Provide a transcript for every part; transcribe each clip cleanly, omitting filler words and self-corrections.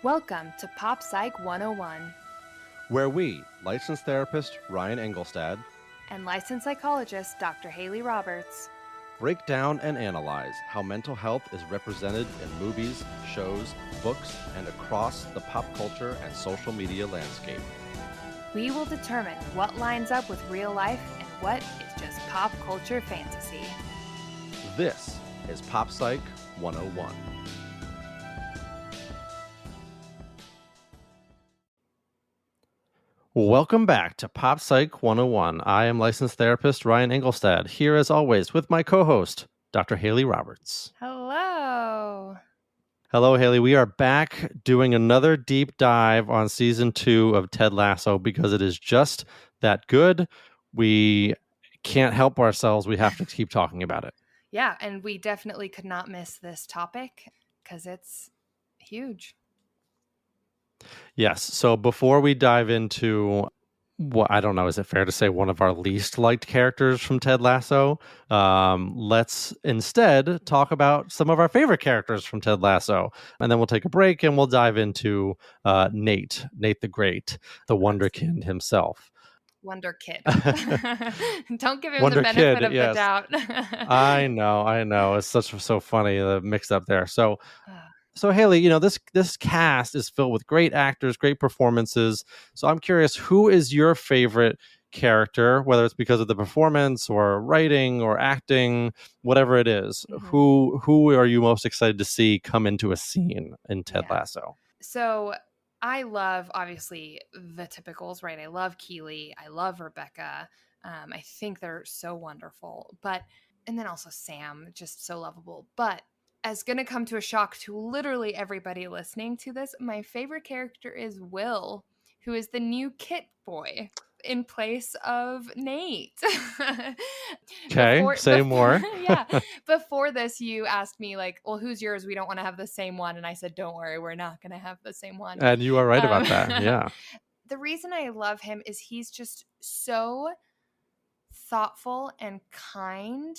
Welcome to Pop Psych 101 where we, licensed therapist Ryan Engelstad, and licensed psychologist Dr. Hayley Roberts break down and analyze how mental health is represented in movies, shows, books, and across the pop culture and social media landscape. We will determine what lines up with real life and what is just pop culture fantasy. This is Pop Psych 101. Welcome back to Pop Psych 101. I am licensed therapist Ryan Engelstad, here as always with my co-host, Dr. Hayley Roberts. Hello. Hello, Hayley. We are back doing another deep dive on season 2 of Ted Lasso because it is just that good. We can't help ourselves. We have to keep talking about it. Yeah, and we definitely could not miss this topic because it's huge. Yes. So before we dive into what, I don't know, is it fair to say one of our least liked characters from Ted Lasso? Let's instead talk about some of our favorite characters from Ted Lasso. And then we'll take a break and we'll dive into Nate the Great, the Wonderkind himself. Wonder Kid. Don't give him Wonder the benefit Kid, of yes. the doubt. I know. It's so funny, the mix up there. So Hayley, you know, this cast is filled with great actors, great performances. So I'm curious, who is your favorite character, whether it's because of the performance or writing or acting, whatever it is? Mm-hmm. Who are you most excited to see come into a scene in Ted Lasso? So I love, obviously, the typicals, right? I love Keely. I love Rebecca. I think they're so wonderful. And then also Sam, just so lovable. But as going to come to a shock to literally everybody listening to this, my favorite character is Will, who is the new Kit boy in place of Nate. Okay, say more. Yeah. Before this, you asked me, like, well, who's yours? We don't want to have the same one. And I said, don't worry, we're not going to have the same one. And you are right about that. Yeah. The reason I love him is he's just so thoughtful and kind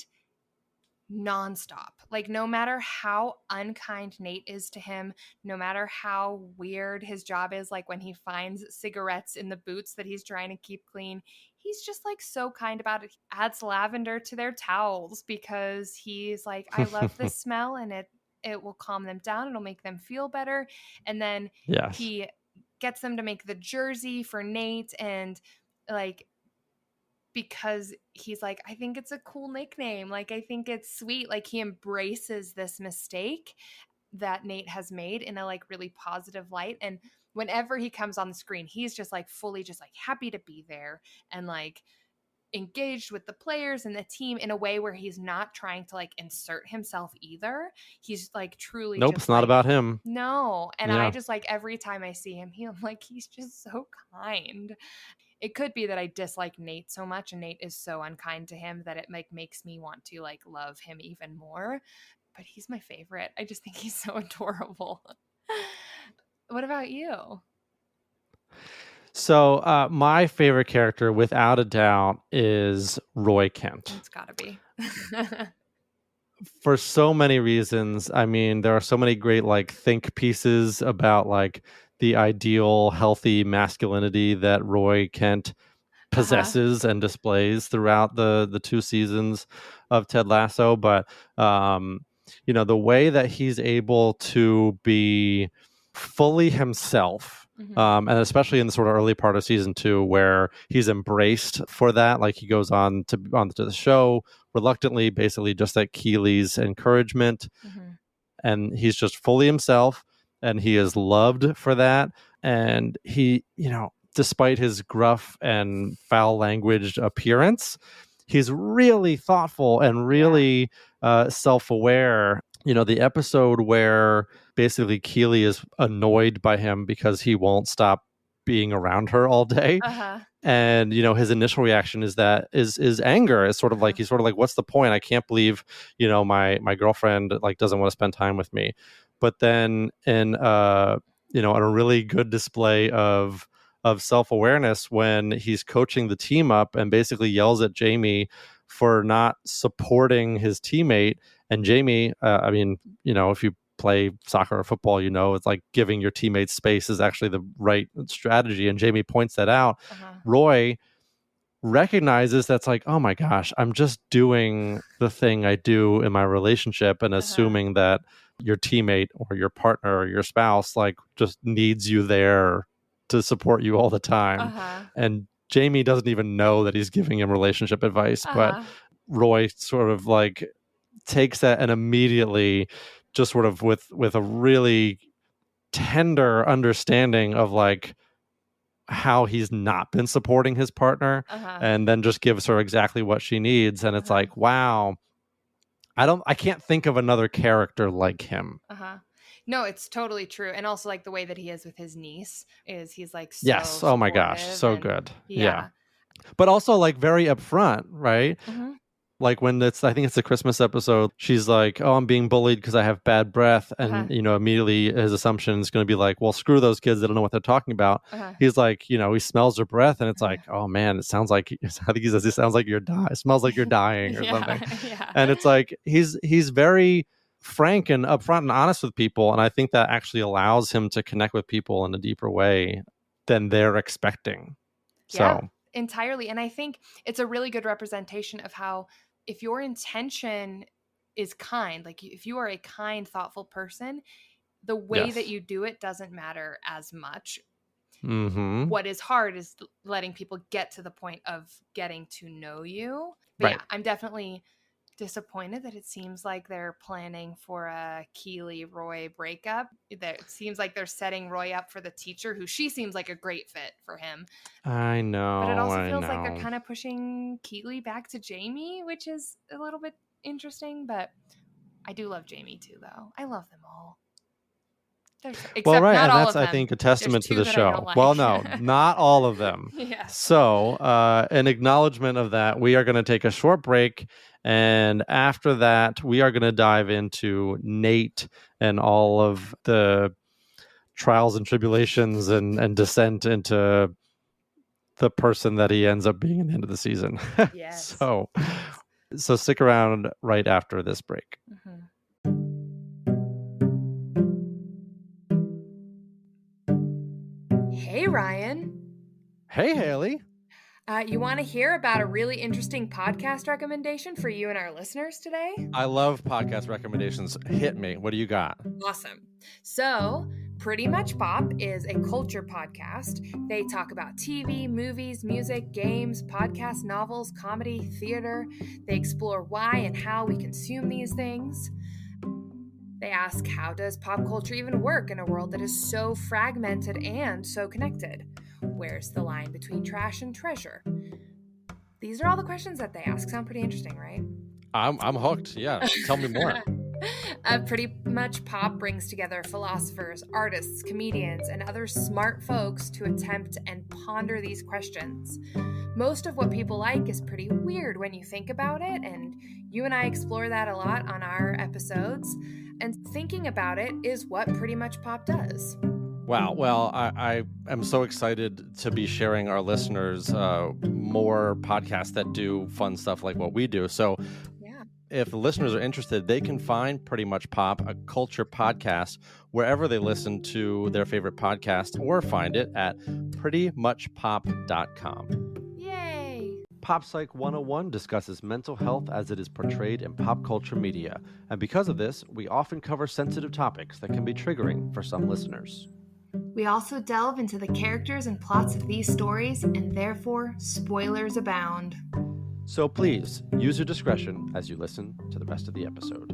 nonstop. Like, no matter how unkind Nate is to him, no matter how weird his job is, like when he finds cigarettes in the boots that he's trying to keep clean, he's just like so kind about it. He adds lavender to their towels because he's like, I love the smell and it will calm them down. It'll make them feel better. And then he gets them to make the jersey for Nate, and like, because he's like, I think it's a cool nickname. Like, I think it's sweet. Like, he embraces this mistake that Nate has made in a like really positive light. And whenever he comes on the screen, he's just like fully just like happy to be there and like engaged with the players and the team in a way where he's not trying to like insert himself either. He's like truly Nope, just it's not like, about him. No. And I just like every time I see him, he's just so kind. It could be that I dislike Nate so much and Nate is so unkind to him that it like makes me want to like love him even more. But he's my favorite. I just think he's so adorable. What about you? So my favorite character, without a doubt, is Roy Kent. It's gotta be. For so many reasons. I mean, there are so many great like think pieces about like the ideal healthy masculinity that Roy Kent possesses and displays throughout the 2 seasons of Ted Lasso. But you know, the way that he's able to be fully himself, and especially in the sort of early part of season 2 where he's embraced for that, like he goes onto the show reluctantly, basically just at Keely's encouragement, and he's just fully himself, and he is loved for that. And he, you know, despite his gruff and foul languaged appearance, he's really thoughtful and really self-aware. You know, the episode where basically Keely is annoyed by him because he won't stop being around her all day. And, you know, his initial reaction is anger. It's sort of like, he's sort of like, what's the point? I can't believe, you know, my girlfriend like doesn't want to spend time with me. But then in, you know, a really good display of self-awareness when he's coaching the team up and basically yells at Jamie for not supporting his teammate. And Jamie, I mean, you know, if you play soccer or football, it's like giving your teammates space is actually the right strategy. And Jamie points that out. Roy recognizes that's like, oh my gosh, I'm just doing the thing I do in my relationship and assuming that your teammate or your partner or your spouse like just needs you there to support you all the time. And Jamie doesn't even know that he's giving him relationship advice, but Roy sort of like takes that and immediately just sort of with a really tender understanding of like how he's not been supporting his partner and then just gives her exactly what she needs. And it's like, wow, I can't think of another character like him. No, it's totally true. And also like the way that he is with his niece is he's like, so yes. Oh my gosh. So good. Yeah. But also like very upfront, right? Like when I think it's the Christmas episode, she's like, oh, I'm being bullied because I have bad breath. And, immediately his assumption is going to be like, well, screw those kids that don't know what they're talking about. He's like, he smells her breath and it's like, oh man, it sounds like, I think he says, it sounds like it smells like you're dying or something. And it's like, he's very frank and upfront and honest with people. And I think that actually allows him to connect with people in a deeper way than they're expecting. So entirely. And I think it's a really good representation of how if your intention is kind, like if you are a kind, thoughtful person, the way that you do it doesn't matter as much. What is hard is letting people get to the point of getting to know you. But yeah, I'm definitely disappointed that it seems like they're planning for a Keeley-Roy breakup. That it seems like they're setting Roy up for the teacher, who she seems like a great fit for him. I know. But it also feels like they're kind of pushing Keeley back to Jamie, which is a little bit interesting. But I do love Jamie too, though. I love them all. Except well, right, not and all that's of them. I think a testament to the show. Like. Well, no, not all of them. So, in acknowledgement of that, we are going to take a short break, and after that, we are going to dive into Nate and all of the trials and tribulations and descent into the person that he ends up being at the end of the season. Yes. So stick around right after this break. Hey, Ryan. Hey, Hayley. You want to hear about a really interesting podcast recommendation for you and our listeners today? I love podcast recommendations. Hit me. What do you got? Awesome. So, Pretty Much Pop is a culture podcast. They talk about TV, movies, music, games, podcasts, novels, comedy, theater. They explore why and how we consume these things. They ask, how does pop culture even work in a world that is so fragmented and so connected? Where's the line between trash and treasure? These are all the questions that they ask. Sound pretty interesting, right? I'm hooked. Yeah. Tell me more. Pretty Much Pop brings together philosophers, artists, comedians, and other smart folks to attempt and ponder these questions. Most of what people like is pretty weird when you think about it, and you and I explore that a lot on our episodes. And thinking about it is what Pretty Much Pop does. Wow. Well, I am so excited to be sharing our listeners more podcasts that do fun stuff like what we do. So if the listeners are interested, they can find Pretty Much Pop, a culture podcast, wherever they listen to their favorite podcast, or find it at prettymuchpop.com. Yay! Pop Psych 101 discusses mental health as it is portrayed in pop culture media. And because of this, we often cover sensitive topics that can be triggering for some listeners. We also delve into the characters and plots of these stories, and therefore, spoilers abound. So please, use your discretion as you listen to the rest of the episode.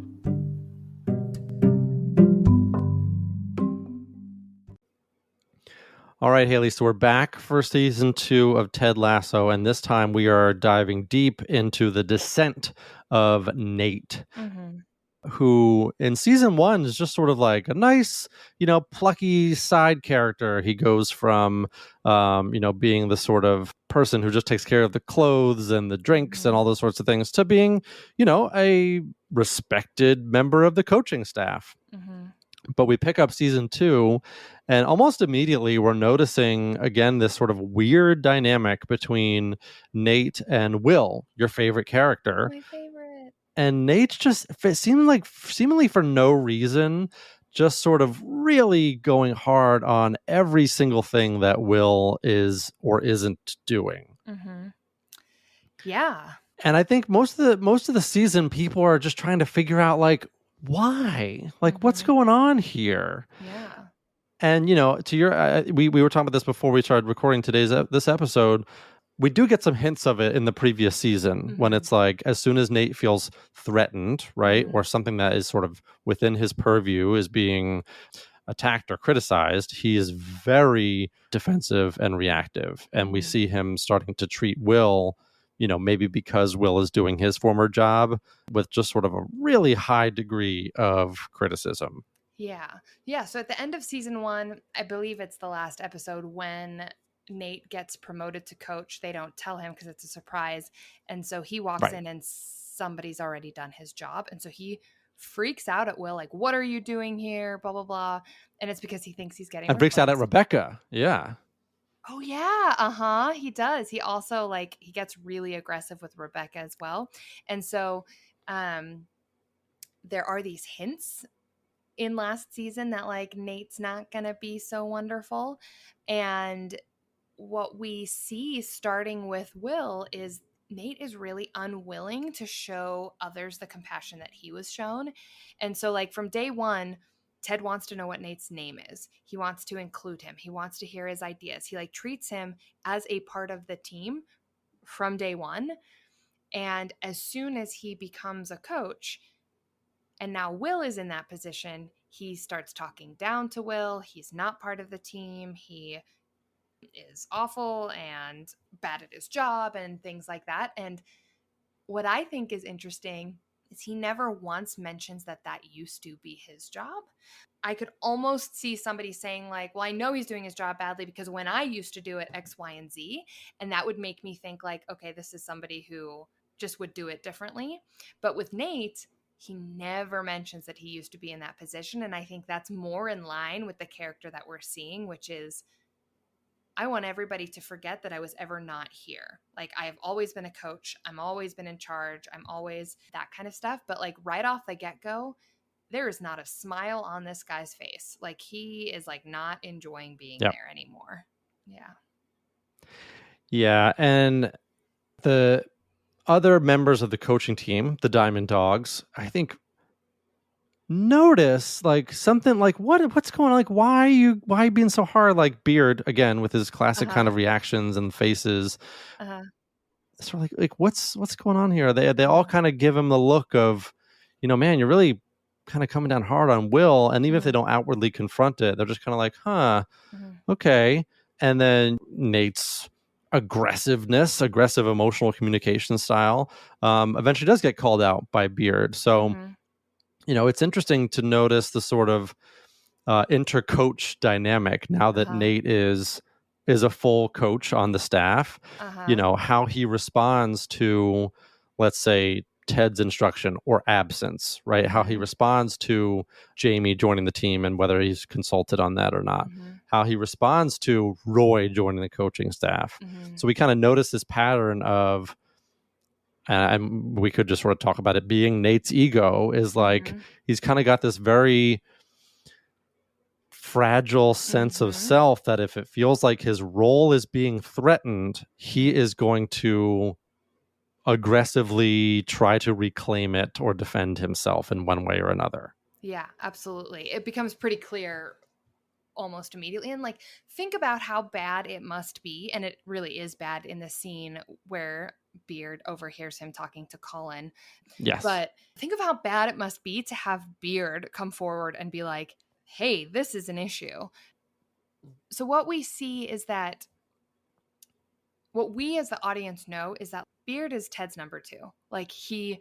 All right, Hayley, so we're back for season 2 of Ted Lasso, and this time we are diving deep into the descent of Nate. Who in season 1 is just sort of like a nice, plucky side character. He goes from, being the sort of person who just takes care of the clothes and the drinks and all those sorts of things to being, a respected member of the coaching staff. But we pick up season 2 and almost immediately we're noticing again this sort of weird dynamic between Nate and Will, your favorite character. My favorite. And Nate's just, it seemed like seemingly for no reason, just sort of really going hard on every single thing that Will is or isn't doing. Mm-hmm. Yeah. And I think most of the season, people are just trying to figure out like why, like what's Mm-hmm. going on here. Yeah. And to your, we were talking about this before we started recording this episode. We do get some hints of it in the previous season when Mm-hmm. it's like as soon as Nate feels threatened, right, Mm-hmm. or something that is sort of within his purview is being attacked or criticized, he is very defensive and reactive. And we Mm-hmm. see him starting to treat Will, maybe because Will is doing his former job with just sort of a really high degree of criticism. Yeah. Yeah. So at the end of season 1, I believe it's the last episode when Nate gets promoted to coach. They don't tell him because it's a surprise. And so he walks Right. in and somebody's already done his job. And so he freaks out at Will, like, what are you doing here? Blah, blah, blah. And it's because he thinks he's getting And freaks out at replaced. Rebecca. Yeah. Oh yeah, uh-huh. He does. He also he gets really aggressive with Rebecca as well. And so um there are these hints in last season that Nate's not going to be so wonderful. And what we see starting with Will is Nate is really unwilling to show others the compassion that he was shown. And so from day 1, Ted wants to know what Nate's name is. He wants to include him. He wants to hear his ideas. He treats him as a part of the team from day 1. And as soon as he becomes a coach, and now Will is in that position, he starts talking down to Will. He's not part of the team. He is awful and bad at his job and things like that. And what I think is interesting is he never once mentions that used to be his job. I could almost see somebody saying well, I know he's doing his job badly because when I used to do it X, Y, and Z, and that would make me think okay, this is somebody who just would do it differently. But with Nate, he never mentions that he used to be in that position. And I think that's more in line with the character that we're seeing, which is I want everybody to forget that I was ever not here. I have always been a coach. I'm always been in charge. I'm always that kind of stuff. But right off the get-go, there is not a smile on this guy's face. He is not enjoying being Yep. there anymore. Yeah. Yeah. And the other members of the coaching team, the Diamond Dogs, I think notice something what's going on, why are you being so hard, Beard again with his classic kind of reactions and faces. Sort of what's going on here? They all kind of give him the look of, man, you're really kind of coming down hard on Will. And even if they don't outwardly confront it, they're just kind of huh, okay. And then Nate's aggressive emotional communication style eventually does get called out by Beard. So it's interesting to notice the sort of inter-coach dynamic now that Nate is a full coach on the staff. How he responds to, let's say, Ted's instruction or absence, right? How he responds to Jamie joining the team and whether he's consulted on that or not. How he responds to Roy joining the coaching staff. So we kind of notice this pattern of, and we could just sort of talk about it being Nate's ego is he's kind of got this very fragile sense of self that if it feels like his role is being threatened, he is going to aggressively try to reclaim it or defend himself in one way or another. Yeah, absolutely. It becomes pretty clear almost immediately. And think about how bad it must be. And it really is bad in the scene where Beard overhears him talking to Colin. Yes. But think of how bad it must be to have Beard come forward and be like, hey, this is an issue. So what we see is that what we as the audience know is that Beard is Ted's number 2. He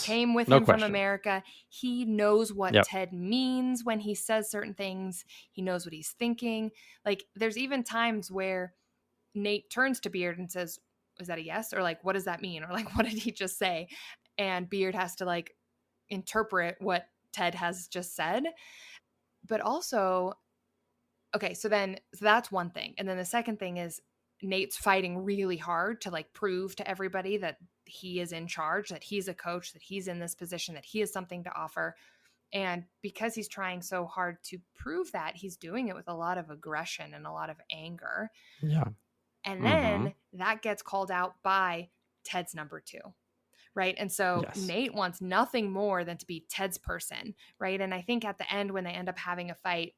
came with him from America. He knows what Ted means when he says certain things. He knows what he's thinking. There's even times where Nate turns to Beard and says, is that a yes? Or what does that mean? Or what did he just say? And Beard has to interpret what Ted has just said. But also, okay, so that's one thing. And then the second thing is Nate's fighting really hard to prove to everybody that he is in charge, that he's a coach, that he's in this position, that he has something to offer. And because he's trying so hard to prove that, he's doing it with a lot of aggression and a lot of anger. Yeah. And Mm-hmm. then that gets called out by Ted's number 2. Right. And so Yes. Nate wants nothing more than to be Ted's person. Right. And I think at the end, when they end up having a fight,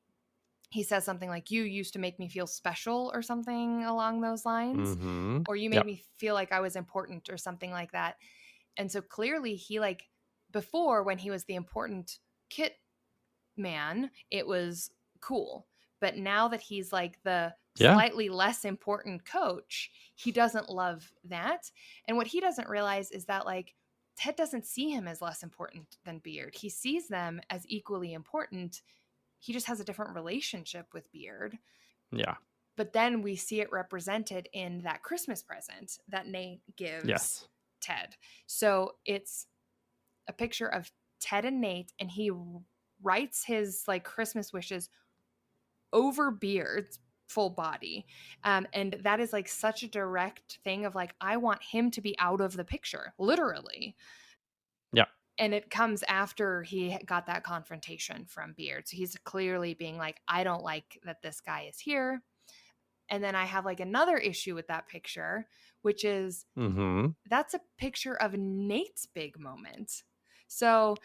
he says something like, you used to make me feel special or something along those lines, Mm-hmm. or you made Yep. me feel like I was important or something like that. And so clearly he, like, before, when he was the important kit man, it was cool. But now that he's like the Yeah. slightly less important coach, he doesn't love that. And what he doesn't realize is that, like, Ted doesn't see him as less important than Beard. He sees them as equally important. He just has a different relationship with Beard. Yeah. But then we see it represented in that Christmas present that Nate gives Yes. Ted. So it's a picture of Ted and Nate, and he writes his, like, Christmas wishes over Beard's full body. And that is, like, such a direct thing of, like, I want him to be out of the picture, literally. Yeah. And it comes after he got that confrontation from Beard. So he's clearly being like, I don't like that this guy is here. And then I have, like, another issue with that picture, which is Mm-hmm. that's a picture of Nate's big moment. So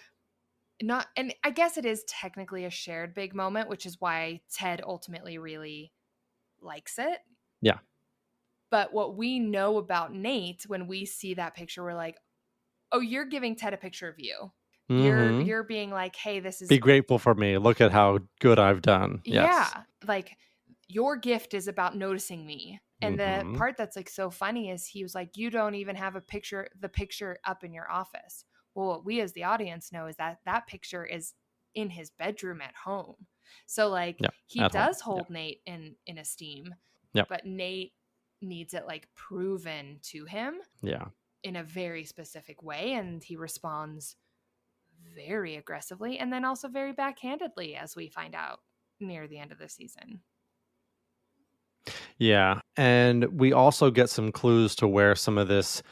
not, and I guess it is technically a shared big moment, which is why Ted ultimately really likes it. Yeah. But what we know about Nate, when we see that picture, we're like, oh, you're giving Ted a picture of you. Mm-hmm. You're being like, hey, this is, be grateful for me. Look at how good I've done. yeah, Yes. like, your gift is about noticing me. And the Mm-hmm. part that's, like, so funny is he was like, you don't even have the picture up in your office. Well, what we as the audience know is that that picture is in his bedroom at home. So, like, Yeah. he At home. does hold Nate in esteem. Yep. But Nate needs it, like, proven to him Yeah. in a very specific way. And he responds very aggressively and then also very backhandedly, as we find out near the end of the season. Yeah. And we also get some clues to where some of this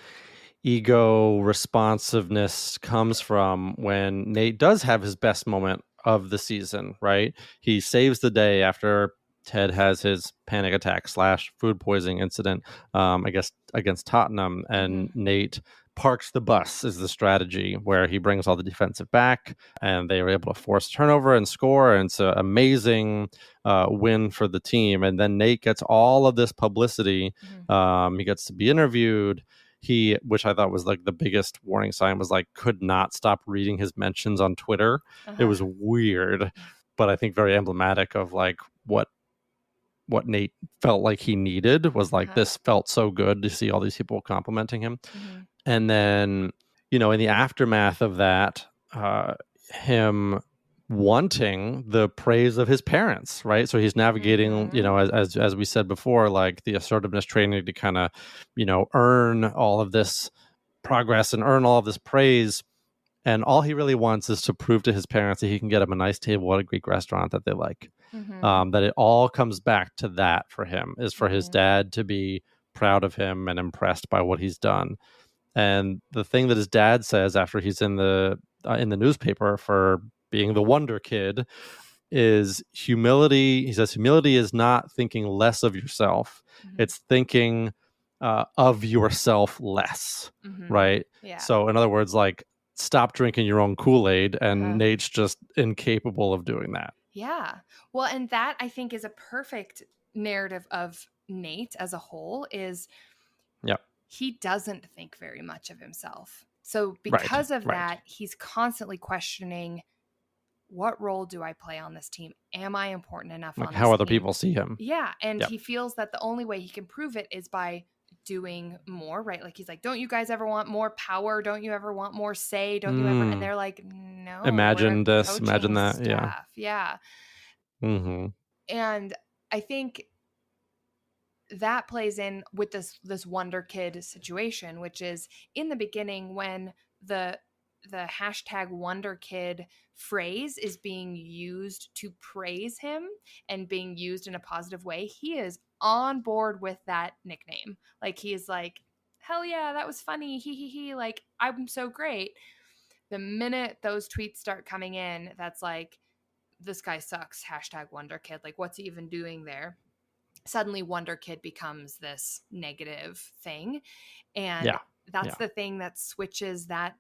ego responsiveness comes from when Nate does have his best moment of the season, right? He saves the day after Ted has his panic attack / food poisoning incident, I guess, against Tottenham, and Nate parks the bus is the strategy where he brings all the defensive back and they were able to force turnover and score. And it's an amazing win for the team. And then Nate gets all of this publicity. He gets to be interviewed. He, which I thought was like the biggest warning sign, was like could not stop reading his mentions on Twitter. It was weird, but I think very emblematic of like what Nate felt like he needed was like this felt so good to see all these people complimenting him. And then, in the aftermath of that, him wanting the praise of his parents, right? So he's navigating, as we said before, like the assertiveness training to kind of, earn all of this progress and earn all of this praise. And all he really wants is to prove to his parents that he can get them a nice table at a Greek restaurant that they like. That it all comes back to that for him, is for his dad to be proud of him and impressed by what he's done. And the thing that his dad says after he's in the newspaper for being the wonder kid is humility. He says humility is not thinking less of yourself. It's thinking of yourself less, right? Yeah. So in other words, like, stop drinking your own Kool-Aid, and Nate's just incapable of doing that. Yeah. Well, and that, I think, is a perfect narrative of Nate as a whole, is he doesn't think very much of himself. So because of that, he's constantly questioning, what role do I play on this team? Am I important enough like on how this other team? people see him? Yeah. And he feels that the only way he can prove it is by doing more, right? Like, he's like, don't you guys ever want more power? Don't you ever want more say? Don't you ever? And they're like, no. Imagine we're this, imagine that. staff. Yeah. Mm-hmm. And I think that plays in with this wonder kid situation, which is in the beginning when the hashtag wonder kid phrase is being used to praise him and being used in a positive way. He is on board with that nickname. Like, he is like, hell yeah, that was funny, he, like, I'm so great. The minute those tweets start coming in, that's like, this guy sucks, hashtag Wonder Kid, like, what's he even doing there? Suddenly Wonder Kid becomes this negative thing. And Yeah. that's Yeah. the thing that switches that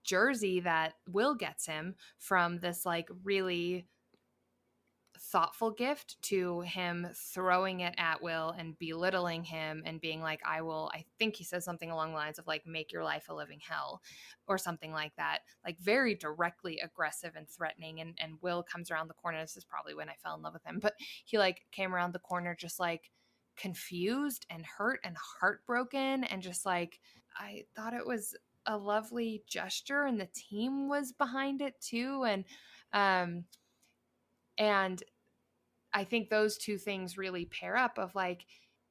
jersey that Will gets him from this like really thoughtful gift to him throwing it at Will and belittling him and being like, I think he says something along the lines of like, make your life a living hell or something like that. Like very directly aggressive and threatening. And Will comes around the corner. This is probably when I fell in love with him, but he like came around the corner just like confused and hurt and heartbroken and just like, I thought it was a lovely gesture and the team was behind it too. Um, and I think those two things really pair up of like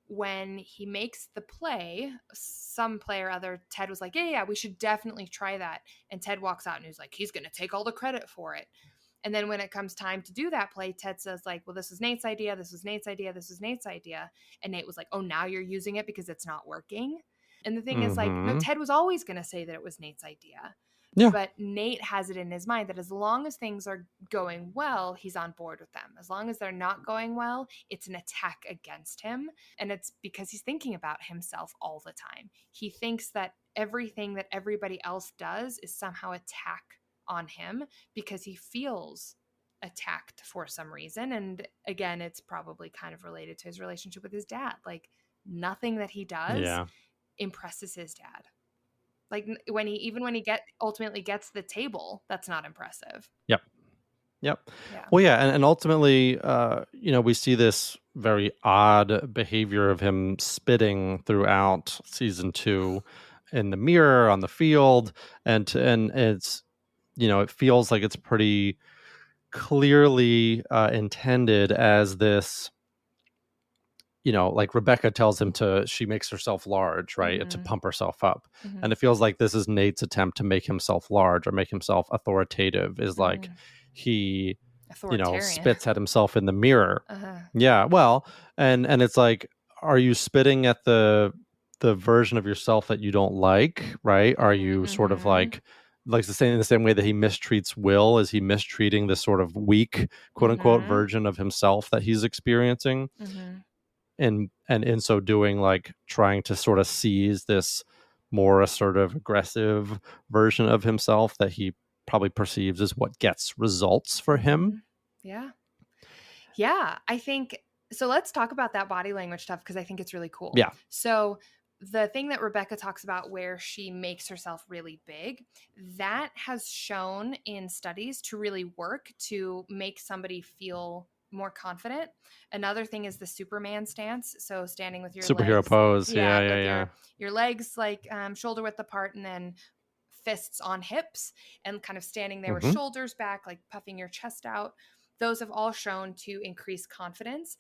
when he makes the play, some play or other, Ted was like, yeah, we should definitely try that. And Ted walks out and he's like, he's going to take all the credit for it. And then when it comes time to do that play, Ted says like, well, this was Nate's idea. This was Nate's idea. This was Nate's idea. And Nate was like, oh, now you're using it because it's not working. And the thing is like, no, Ted was always going to say that it was Nate's idea. Yeah. But Nate has it in his mind that as long as things are going well, he's on board with them. As long as they're not going well, it's an attack against him. And it's because he's thinking about himself all the time. He thinks that everything that everybody else does is somehow attack on him because he feels attacked for some reason. And again, it's probably kind of related to his relationship with his dad. Like nothing that he does impresses his dad. Like when he ultimately gets the table, that's not impressive. Yep. Yeah. Well, yeah, and ultimately, we see this very odd behavior of him spitting throughout season 2 in the mirror on the field, and it's it feels like it's pretty clearly intended as this. Like Rebecca tells him she makes herself large, right? To pump herself up. And it feels like this is Nate's attempt to make himself large or make himself authoritative is like he, spits at himself in the mirror. Yeah. Well, and it's like, are you spitting at the version of yourself that you don't like, right? Are you sort of like in the same way that he mistreats Will, is he mistreating this sort of weak, quote unquote, version of himself that he's experiencing? And in so doing, like trying to sort of seize this more assertive, aggressive version of himself that he probably perceives as what gets results for him. Yeah, I think so. Let's talk about that body language stuff because I think it's really cool. Yeah. So the thing that Rebecca talks about where she makes herself really big, that has shown in studies to really work to make somebody feel more confident. Another thing is the Superman stance. So standing with your superhero legs, pose. Yeah. Your legs like shoulder width apart and then fists on hips and kind of standing there with shoulders back, like puffing your chest out. Those have all shown to increase confidence.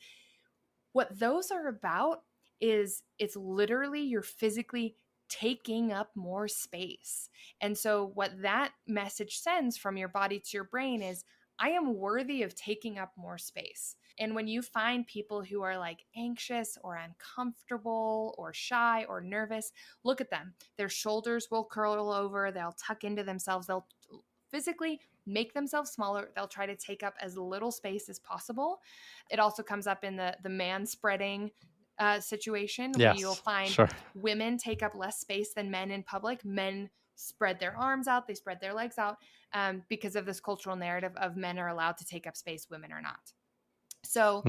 What those are about is it's literally you're physically taking up more space. And so what that message sends from your body to your brain is, I am worthy of taking up more space. And when you find people who are like anxious or uncomfortable or shy or nervous, look at them. Their shoulders will curl over, they'll tuck into themselves, they'll physically make themselves smaller. They'll try to take up as little space as possible. It also comes up in the man spreading situation where you'll find women take up less space than men in public. Men spread their arms out, they spread their legs out because of this cultural narrative of men are allowed to take up space, women are not. So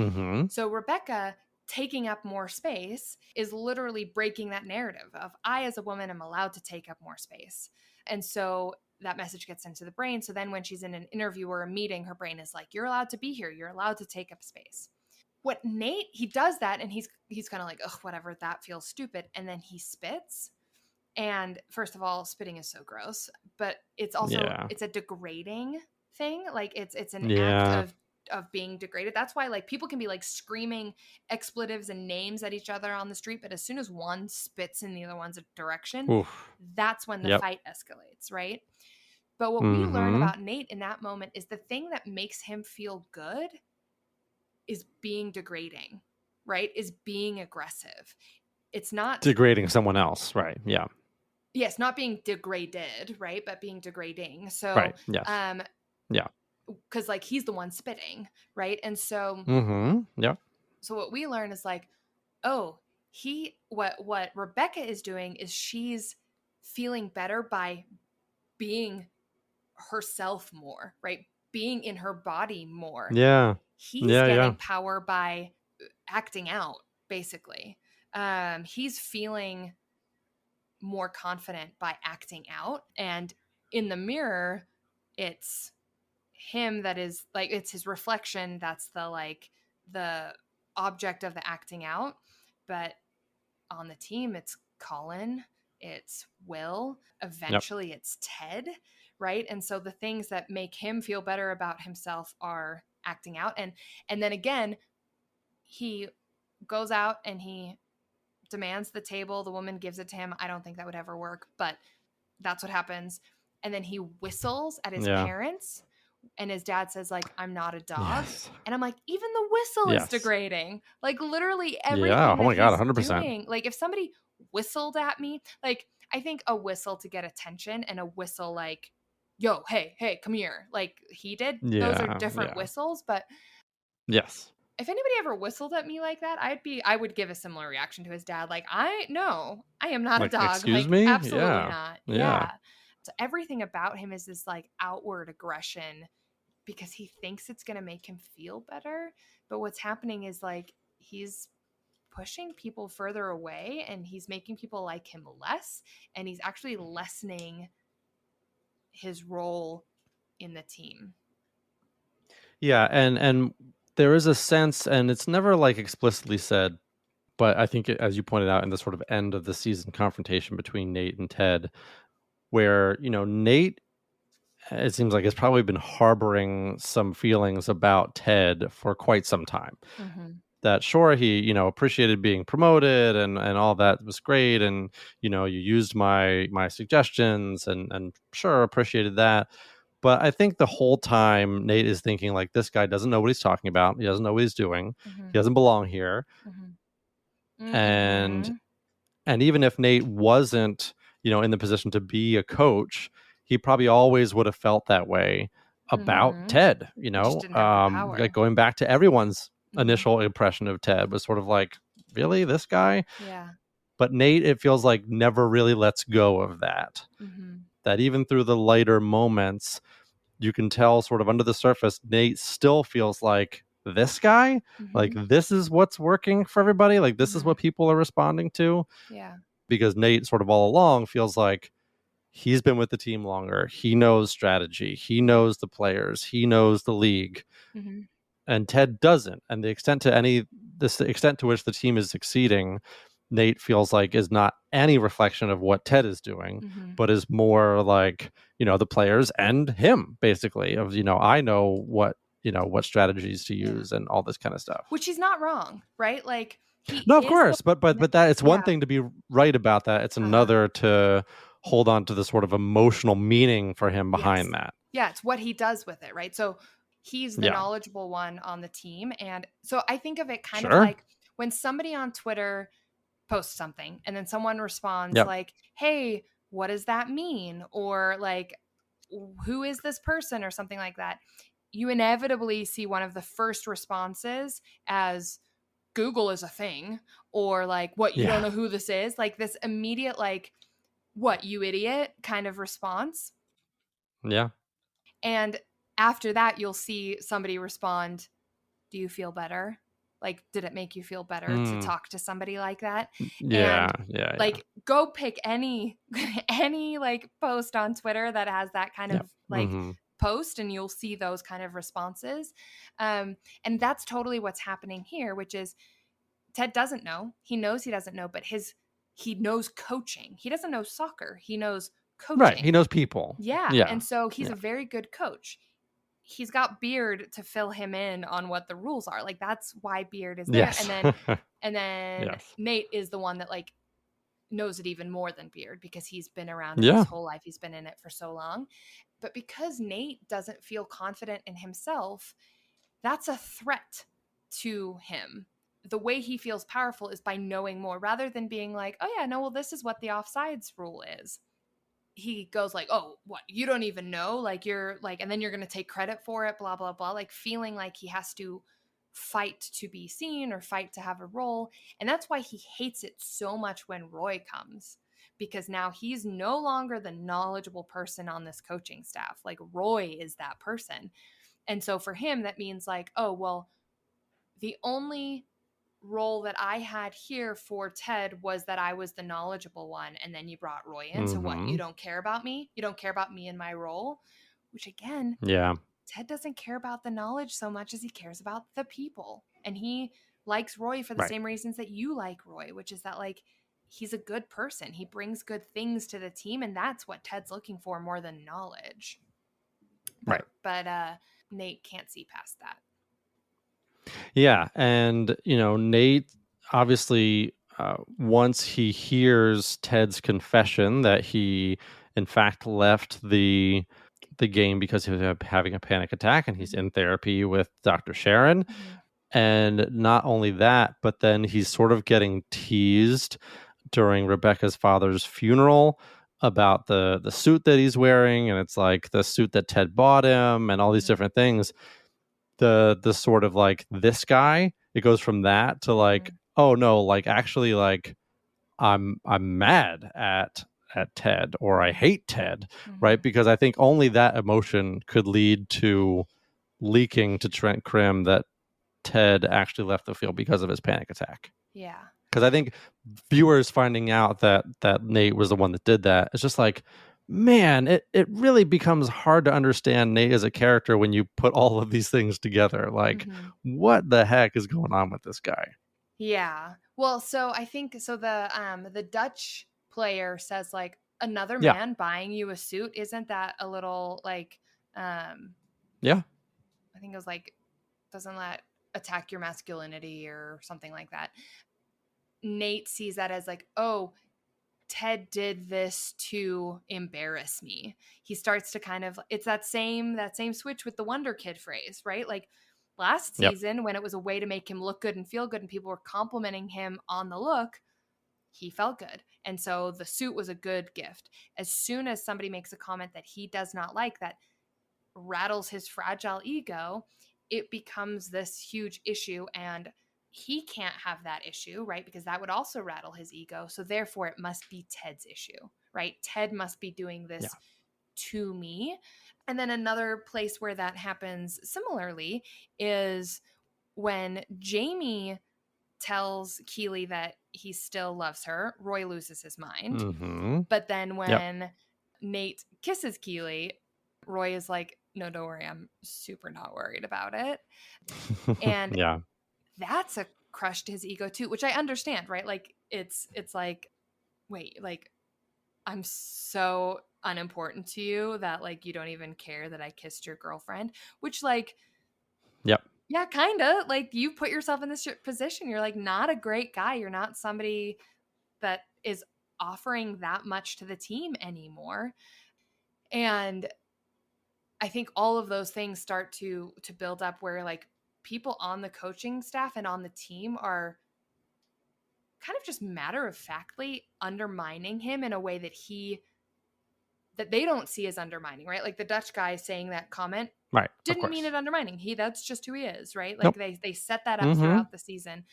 Rebecca taking up more space is literally breaking that narrative of I as a woman am allowed to take up more space. And so that message gets into the brain. So then when she's in an interview or a meeting, her brain is like, you're allowed to be here. You're allowed to take up space. What Nate, he does that and he's kind of like, ugh, whatever, that feels stupid. And then he spits. And first of all, spitting is so gross, but it's also, it's a degrading thing. Like it's an act of being degraded. That's why like people can be like screaming expletives and names at each other on the street, but as soon as one spits in the other one's direction, that's when the fight escalates, right? But what we learn about Nate in that moment is the thing that makes him feel good is being degrading, right? Is being aggressive. It's not degrading someone else, right? Yeah. yes, not being degraded, right? But being degrading. So, Right. Yes. Yeah. because like he's the one spitting, right? And so, Yep. so what we learn is like, oh, what Rebecca is doing is she's feeling better by being herself more, right? Being in her body more. Yeah. He's Yeah. getting Yeah. power by acting out, basically. He's feeling more confident by acting out. And in the mirror, it's him that is like, it's his reflection that's the object of the acting out. But on the team, it's Colin, it's Will, Yep. eventually it's Ted, right? And so the things that make him feel better about himself are acting out. And then again, he goes out and he demands the table. The woman gives it to him. I don't think that would ever work, but that's what happens. And then he whistles at his Yeah. parents, and his dad says like, I'm not a dog. Yes. And I'm like, even the whistle is Yes. degrading. Like literally Yeah. everything Oh that my God. he's 100%. doing. Like if somebody whistled at me, like I think a whistle to get attention and a whistle like, yo, hey, come here, like he did, those are Yeah. different Yeah. whistles. But Yes. if anybody ever whistled at me like that, I would give a similar reaction to his dad. Like, I am not a Like, dog. excuse Like, me? absolutely Yeah. not. Yeah. Yeah. So everything about him is this like outward aggression because he thinks it's going to make him feel better. But what's happening is like he's pushing people further away and he's making people like him less. And he's actually lessening his role in the team. Yeah. And there is a sense, and it's never like explicitly said, but I think as you pointed out in the sort of end of the season confrontation between Nate and Ted, where, Nate, it seems like, has probably been harboring some feelings about Ted for quite some time. Mm-hmm. That sure, he, appreciated being promoted and all that was great. And, you used my suggestions and sure appreciated that. But I think the whole time Nate is thinking like, this guy doesn't know what he's talking about. He doesn't know what he's doing. Mm-hmm. He doesn't belong here. Mm-hmm. And Mm-hmm. and even if Nate wasn't, in the position to be a coach, he probably always would have felt that way about Mm-hmm. Ted, He just didn't have the power. like going back to everyone's Mm-hmm. initial impression of Ted was sort of like, really, this guy? Yeah. But Nate, it feels like, never really lets go of that. Mm-hmm. That even through the lighter moments, you can tell sort of under the surface, Nate still feels like, this guy, like, Mm-hmm. this is what's working for everybody. Like, this is Mm-hmm. what people are responding to. Yeah. Because Nate sort of all along feels like he's been with the team longer. He knows strategy. He knows the players. He knows the league. Mm-hmm. And Ted doesn't. And the extent to which the team is succeeding, Nate feels like is not any reflection of what Ted is doing, Mm-hmm. but is more like, the players and him, basically, of, I know what strategies to use and all this kind of stuff. Which he's not wrong, right? Like he No, of is course, but that it's one yeah. thing to be right about that. It's another to hold on to the sort of emotional meaning for him behind that. Yeah, it's what he does with it, right? So he's the knowledgeable one on the team. And so I think of it kind of like when somebody on Twitter posts something and then someone responds like, hey, what does that mean? Or like, who is this person or something like that. You inevitably see one of the first responses as Google is a thing, or like, what, you don't know who this is? Like this immediate, like, what, you idiot kind of response. Yeah. And after that, you'll see somebody respond, do you feel better? Like, did it make you feel better to talk to somebody like that? Yeah. And Yeah. like, go pick any like post on Twitter that has that kind of like post, and you'll see those kind of responses. And that's totally what's happening here, which is Ted doesn't know. He knows he doesn't know, but he knows coaching. He doesn't know soccer. He knows coaching. Right. He knows people. Yeah. And so he's a very good coach. He's got Beard to fill him in on what the rules are. Like that's why Beard is there. Yes. And then Nate is the one that like knows it even more than Beard because he's been around it his whole life. He's been in it for so long. But because Nate doesn't feel confident in himself, that's a threat to him. the way he feels powerful is by knowing more rather than being like, oh yeah, no, well, this is what the offsides rule is. He goes like, oh, what? You don't even know? Like, you're like, and then you're going to take credit for it, blah, blah, blah. Like, feeling like he has to fight to be seen or fight to have a role. And that's why he hates it so much when Roy comes, because now he's no longer the knowledgeable person on this coaching staff. Like, Roy is that person. And so for him, that means like, oh, well, the only role that I had here for Ted was that I was the knowledgeable one, and then you brought Roy in. So what? You don't care about me? You don't care about me and my role? Which again, Yeah. Ted doesn't care about the knowledge so much as he cares about the people. And he likes Roy for the Right. same reasons that you like Roy, which is that like he's a good person. He brings good things to the team, and that's what Ted's looking for more than knowledge. But Nate can't see past that. Yeah, and Nate obviously once he hears Ted's confession that he in fact left the game because he was having a panic attack, and he's in therapy with Dr. Sharon. And not only that, but then he's sort of getting teased during Rebecca's father's funeral about the suit that he's wearing, and it's like the suit that Ted bought him and all these different things. The sort of like, this guy, it goes from that to like, oh no, like actually like I'm mad at Ted, or I hate Ted, right? Because I think only that emotion could lead to leaking to Trent Krim that Ted actually left the field because of his panic attack. Yeah. Because I think viewers finding out that Nate was the one that did that, it's just like, man, it really becomes hard to understand Nate as a character when you put all of these things together. Like, what the heck is going on with this guy? Yeah. Well, so I think so the Dutch player says like, another man buying you a suit, isn't that a little like yeah. I think it was like, doesn't that attack your masculinity or something like that. Nate sees that as like, oh, Ted did this to embarrass me. He starts to kind of, it's that same switch with the Wonder Kid phrase, right? Like last season when it was a way to make him look good and feel good and people were complimenting him on the look, he felt good. And so the suit was a good gift. As soon as somebody makes a comment that he does not like, that rattles his fragile ego, it becomes this huge issue, and he can't have that issue, right? Because that would also rattle his ego. So therefore it must be Ted's issue, right? Ted must be doing this to me. And then another place where that happens similarly is when Jamie tells Keely that he still loves her, Roy loses his mind. But then when Nate kisses Keely, Roy is like, no, don't worry, I'm super not worried about it. And that's a crush to his ego too, which I understand, right? Like it's like, wait, like I'm so unimportant to you that like you don't even care that I kissed your girlfriend, which like yeah, kind of like you put yourself in this position. You're like not a great guy. You're not somebody that is offering that much to the team anymore. And I think all of those things start to build up where like people on the coaching staff and on the team are kind of just matter of factly undermining him in a way that they don't see as undermining, right? Like the Dutch guy saying that comment didn't mean it undermining. That's just who he is, right? Like they set that up throughout the season.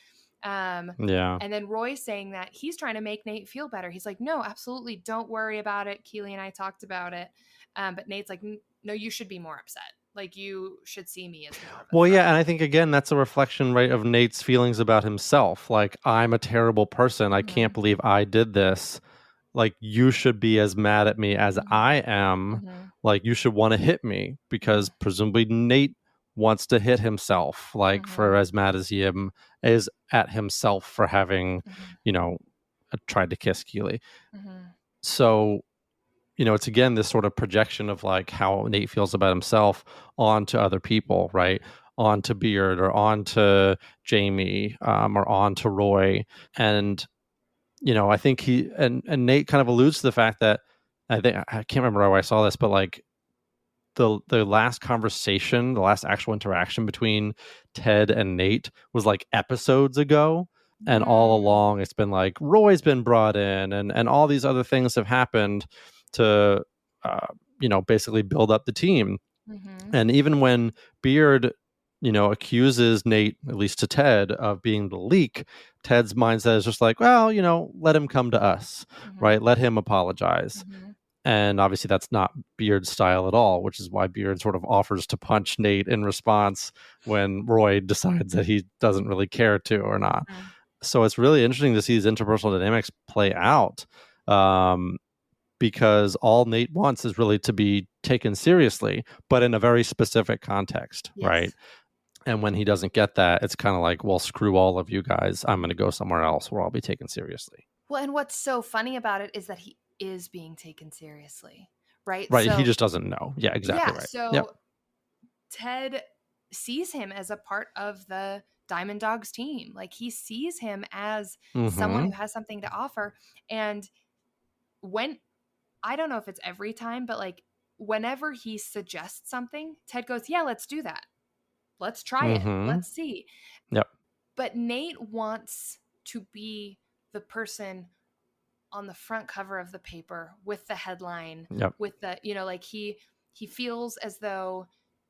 And then Roy saying that he's trying to make Nate feel better. He's like, no, absolutely, don't worry about it. Keely and I talked about it. But Nate's like, no, you should be more upset. Like you should see me as more of a threat. And I think again that's a reflection, right, of Nate's feelings about himself. Like, I'm a terrible person. I can't believe I did this. Like, you should be as mad at me as I am. Like, you should want to hit me because presumably Nate wants to hit himself, like for as mad as he is at himself for having, tried to kiss Keely. So, it's again this sort of projection of like how Nate feels about himself onto other people, right? Onto Beard or onto Jamie, or onto Roy. And I think he and Nate kind of alludes to the fact that I can't remember where I saw this, but like the last conversation, the last actual interaction between Ted and Nate was like episodes ago. And all along it's been like Roy's been brought in and all these other things have happened to basically build up the team. Mm-hmm. And even when Beard accuses Nate, at least to Ted, of being the leak, Ted's mindset is just like, well, let him come to us, Mm-hmm. right? Let him apologize. Mm-hmm. And obviously that's not Beard's style at all, which is why Beard sort of offers to punch Nate in response when Roy decides that he doesn't really care to or not. Mm-hmm. So it's really interesting to see these interpersonal dynamics play out, because all Nate wants is really to be taken seriously, but in a very specific context, Yes. right? And when he doesn't get that, it's kind of like, well, screw all of you guys. I'm going to go somewhere else where I'll be taken seriously. Well, and what's so funny about it is that he is being taken seriously, right? Right. So, He just doesn't know. Yeah, exactly. yeah, Right. so Yep. Ted sees him as a part of the Diamond Dogs team. Like, he sees him as someone who has something to offer. And when, I don't know if it's every time, but like whenever he suggests something, Ted goes, yeah, let's do that. Let's try it. Let's see. Yep. But Nate wants to be the person on the front cover of the paper with the headline, Yep. with the, like he feels as though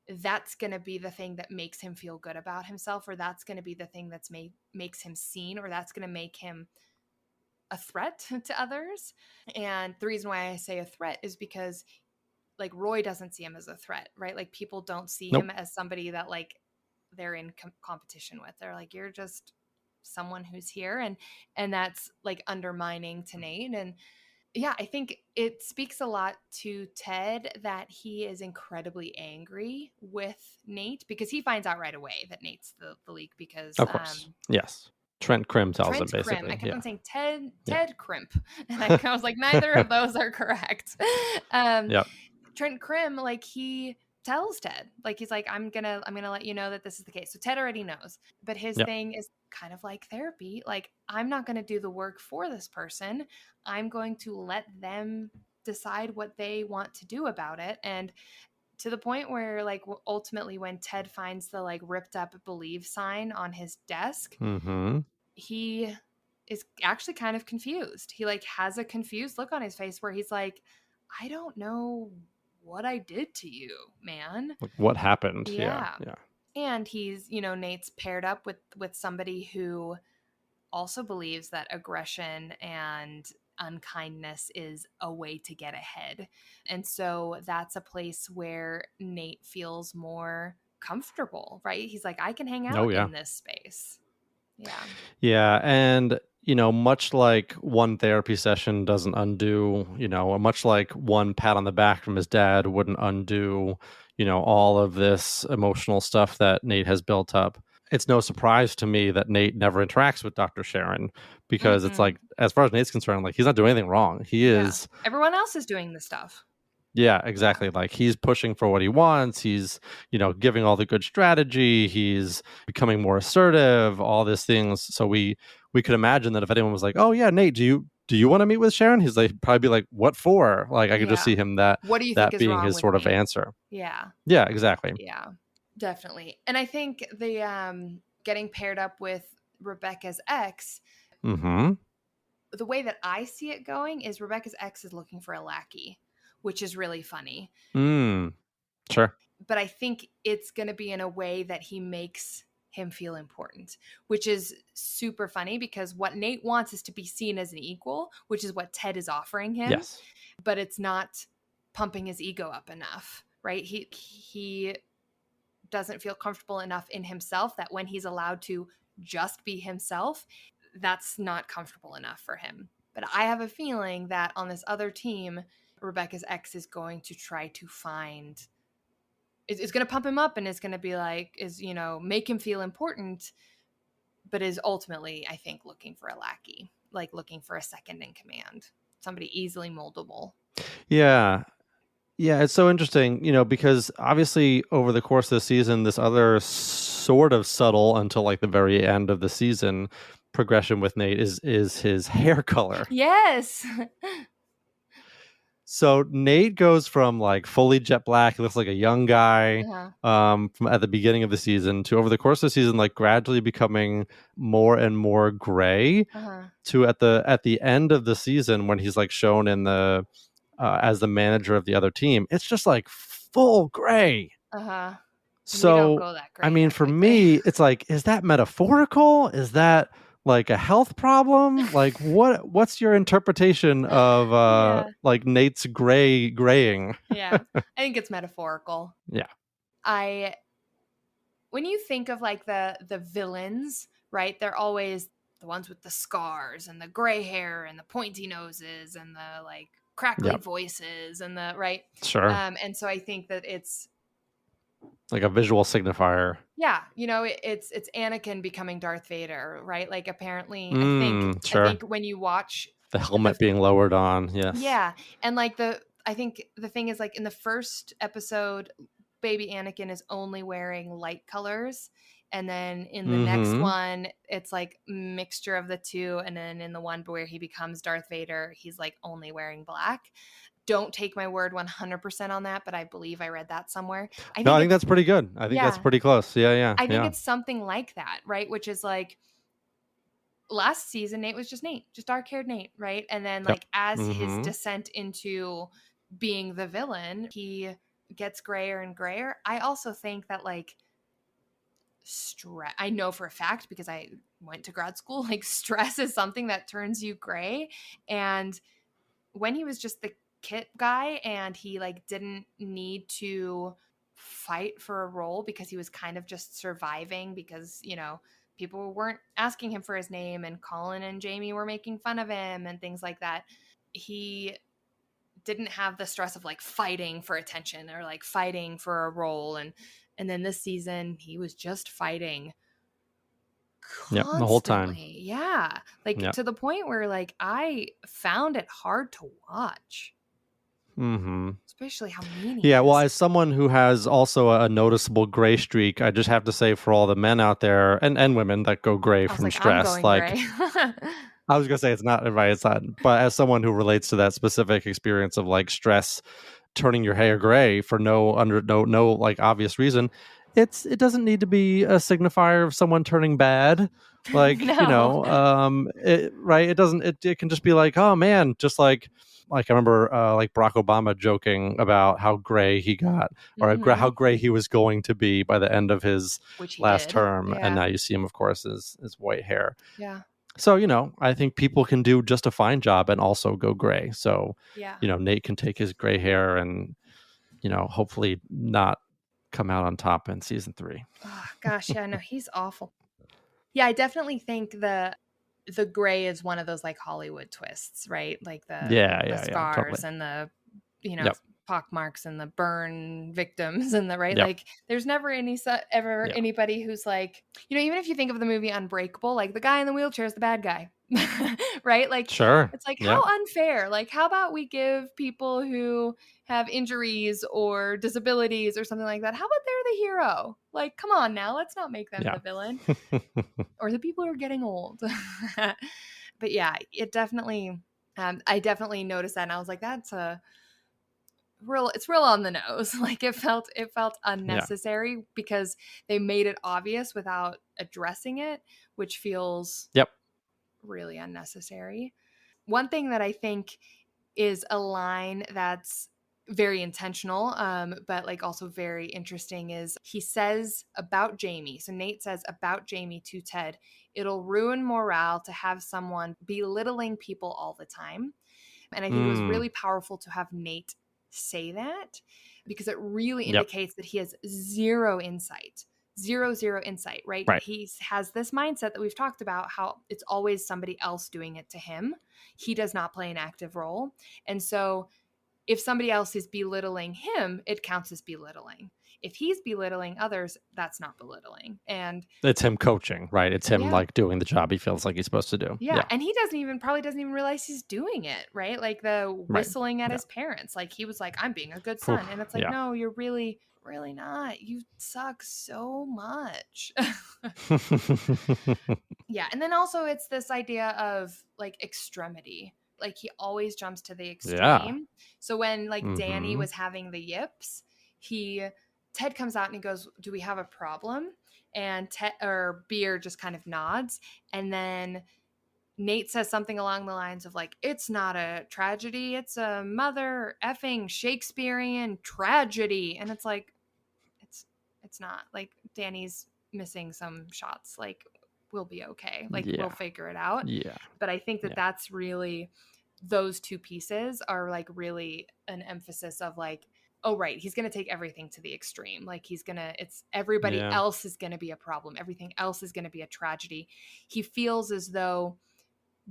that's going to be the thing that makes him feel good about himself, or that's going to be the thing that's makes him seen, or that's going to make him a threat to others. And the reason why I say a threat is because like Roy doesn't see him as a threat, right? Like people don't see him as somebody that like they're in competition with. They're like, you're just someone who's here, and that's like undermining to Nate. And yeah, I think it speaks a lot to Ted that he is incredibly angry with Nate, because he finds out right away that Nate's the leak, because of course. Yes. Trent Krim tells him, basically. Krim. I kept on saying Ted Crimp, and I was like, neither of those are correct. Trent Krim, like, he tells Ted, like, he's like, I'm gonna let you know that this is the case. So Ted already knows, but his thing is kind of like therapy. Like, I'm not gonna do the work for this person. I'm going to let them decide what they want to do about it. And to the point where, like, ultimately when Ted finds the like ripped up believe sign on his desk, he is actually kind of confused. He like has a confused look on his face where he's like, I don't know what I did to you, man. Like, what happened? Yeah. Yeah. And he's, Nate's paired up with somebody who also believes that aggression and unkindness is a way to get ahead. And so that's a place where Nate feels more comfortable, right? He's like, I can hang out in this space. Yeah. Yeah. And, much like one therapy session doesn't undo, much like one pat on the back from his dad wouldn't undo, all of this emotional stuff that Nate has built up. It's no surprise to me that Nate never interacts with Dr. Sharon, because it's like, as far as Nate's concerned, like, he's not doing anything wrong. He is. Everyone else is doing the stuff. Yeah, exactly. Like, he's pushing for what he wants. He's, giving all the good strategy. He's becoming more assertive, all these things. So we could imagine that if anyone was like, oh yeah, Nate, do you want to meet with Sharon? He's like, probably be like, what for? Like, I could just see him what do you think is being wrong his with sort of me? answer. Yeah. Yeah, exactly. Yeah, definitely. And I think the getting paired up with Rebecca's ex, the way that I see it going is Rebecca's ex is looking for a lackey, which is really funny. Sure. But I think it's going to be in a way that he makes him feel important, which is super funny, because what Nate wants is to be seen as an equal, which is what Ted is offering him. Yes. But it's not pumping his ego up enough, right? He doesn't feel comfortable enough in himself that when he's allowed to just be himself, that's not comfortable enough for him. But I have a feeling that on this other team, Rebecca's ex is going to try to find, is going to pump him up, and is going to be like, make him feel important, but is ultimately, I think, looking for a lackey, like looking for a second in command, somebody easily moldable. Yeah. Yeah, it's so interesting, because obviously over the course of the season, this other sort of subtle, until like the very end of the season, progression with Nate is his hair color. Yes. So Nate goes from like fully jet black, he looks like a young guy from at the beginning of the season, to over the course of the season, like gradually becoming more and more gray, to at the end of the season when he's like shown in the as the manager of the other team, it's just like full gray. And you don't So go that I gray mean, that for quickly. me, it's like, is that metaphorical? Is that like a health problem? Like what's your interpretation of Yeah. like Nate's graying? Yeah. I think it's metaphorical. Yeah. When you think of like the villains, right? They're always the ones with the scars and the gray hair and the pointy noses and the like crackly Yep. voices and the right. Sure. And so I think that it's Like a visual signifier. it's Anakin becoming Darth Vader, right? Like apparently I Sure. think when you watch The helmet being lowered on, yes. yeah, and like I think the thing is like in the first episode, baby Anakin is only wearing light colors, and then in the next one, it's like mixture of the two, and then in the one where he becomes Darth Vader, he's like only wearing black. Don't take my word 100% on that, but I believe I read that somewhere. I think that's pretty good. I think that's pretty close. Yeah. I think it's something like that, right? Which is like last season, Nate was just Nate, just dark-haired Nate, right? And then like as his descent into being the villain, he gets grayer and grayer. I also think that like stress, I know for a fact because I went to grad school, like stress is something that turns you gray. And when he was just the kit guy and he like didn't need to fight for a role because he was kind of just surviving because, people weren't asking him for his name and Colin and Jamie were making fun of him and things like that. He didn't have the stress of like fighting for attention or like fighting for a role. And then this season he was just fighting constantly. The whole time. Yeah. Like to the point where like I found it hard to watch. Especially how mean he is. Well, as someone who has also a noticeable gray streak, I just have to say for all the men out there and women that go gray from stress, I'm going gray. I was gonna say it's not right. It's not, but as someone who relates to that specific experience of like stress turning your hair gray for no like obvious reason, it doesn't need to be a signifier of someone turning bad. Like No. It doesn't. It can just be like, oh man, just like I remember like Barack Obama joking about how gray he got or how gray he was going to be by the end of his last term, and now you see him, of course, as white hair. Yeah. So, I think people can do just a fine job and also go gray. So, Nate can take his gray hair and, hopefully not come out on top in season 3. Oh, gosh, yeah, no, he's awful. Yeah, I definitely think the gray is one of those like Hollywood twists, right? Like the scars totally. and the, pock marks and the burn victims and the right. Like there's never anybody who's like, even if you think of the movie Unbreakable, like the guy in the wheelchair is the bad guy. Right? Like sure. It's like how unfair. Like how about we give people who have injuries or disabilities or something like that, how about they're the hero? Like come on now, let's not make them the villain. Or the people who are getting old. But yeah, it definitely I definitely noticed that and I was like, that's it's real on the nose. Like it felt unnecessary because they made it obvious without addressing it, which feels really unnecessary. One thing that I think is a line that's very intentional, but like also very interesting is he says about Jamie. So Nate says about Jamie to Ted, it'll ruin morale to have someone belittling people all the time. And I think it was really powerful to have Nate say that because it really indicates that he has zero insight, zero insight, right? He has this mindset that we've talked about, how it's always somebody else doing it to him. He does not play an active role. And so if somebody else is belittling him, it counts as belittling. If he's belittling others, that's not belittling. And it's him coaching, right? It's him like doing the job he feels like he's supposed to do. Yeah. And he probably doesn't even realize he's doing it, right? Like the whistling at his parents. Like he was like, I'm being a good son. And it's like, no, you're really, really not. You suck so much. Yeah. And then also it's this idea of like extremity. Like he always jumps to the Yeah. extreme. So when like Danny Mm-hmm. was having the yips, Ted comes out and he goes, "Do we have a problem?" And Beard just kind of nods, and then Nate says something along the lines of like, "It's not a tragedy, it's a mother effing Shakespearean tragedy." And it's like, it's not. Like, Danny's missing some shots. Like, we'll be okay. Like, we'll Yeah. figure it out. Yeah. But I think that Yeah. that's really, those two pieces are like really an emphasis of like, oh, right, he's going to take everything to the extreme. Like it's everybody Yeah. else is going to be a problem. Everything else is going to be a tragedy. He feels as though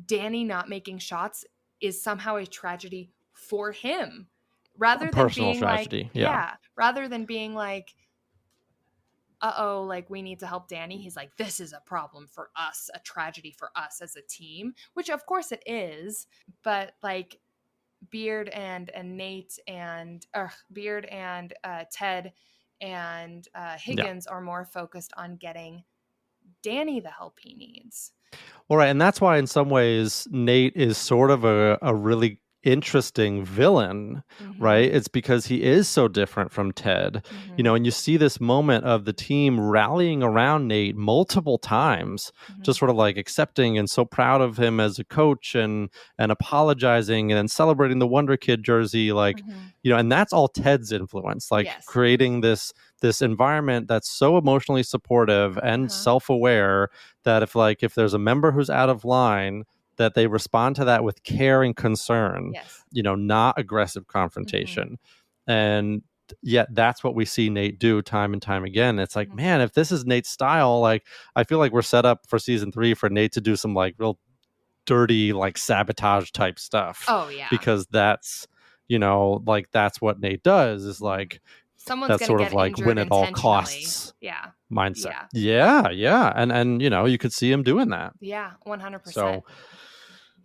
Danny not making shots is somehow a tragedy for him, A rather than personal being like, tragedy. Yeah. yeah, rather than being like, uh-oh, like we need to help Danny. He's like, this is a problem for us, a tragedy for us as a team, which of course it is. But like Beard and Nate and Beard and Ted and Yeah. Higgins are more focused on getting Danny the help he needs. All right, and that's why in some ways Nate is sort of a really interesting villain, Mm-hmm. right? It's because he is so different from Ted. Mm-hmm. And you see this moment of the team rallying around Nate multiple times, Mm-hmm. just sort of like accepting and so proud of him as a coach and apologizing and then celebrating the Wonder Kid jersey, like, Mm-hmm. and that's all Ted's influence, like Yes. creating this environment that's so emotionally supportive and self-aware that if there's a member who's out of line, that they respond to that with care and concern, Yes. not aggressive confrontation. And yet that's what we see Nate do time and time again. It's like, man, if this is Nate's style, like I feel like we're set up for season 3 for Nate to do some like real dirty, like sabotage type stuff. Oh yeah. Because that's, like that's what Nate does, is like someone's that's gonna sort get of like injured win at all intentionally. costs Yeah. mindset. Yeah. Yeah. And you could see him doing that. Yeah, 100%. So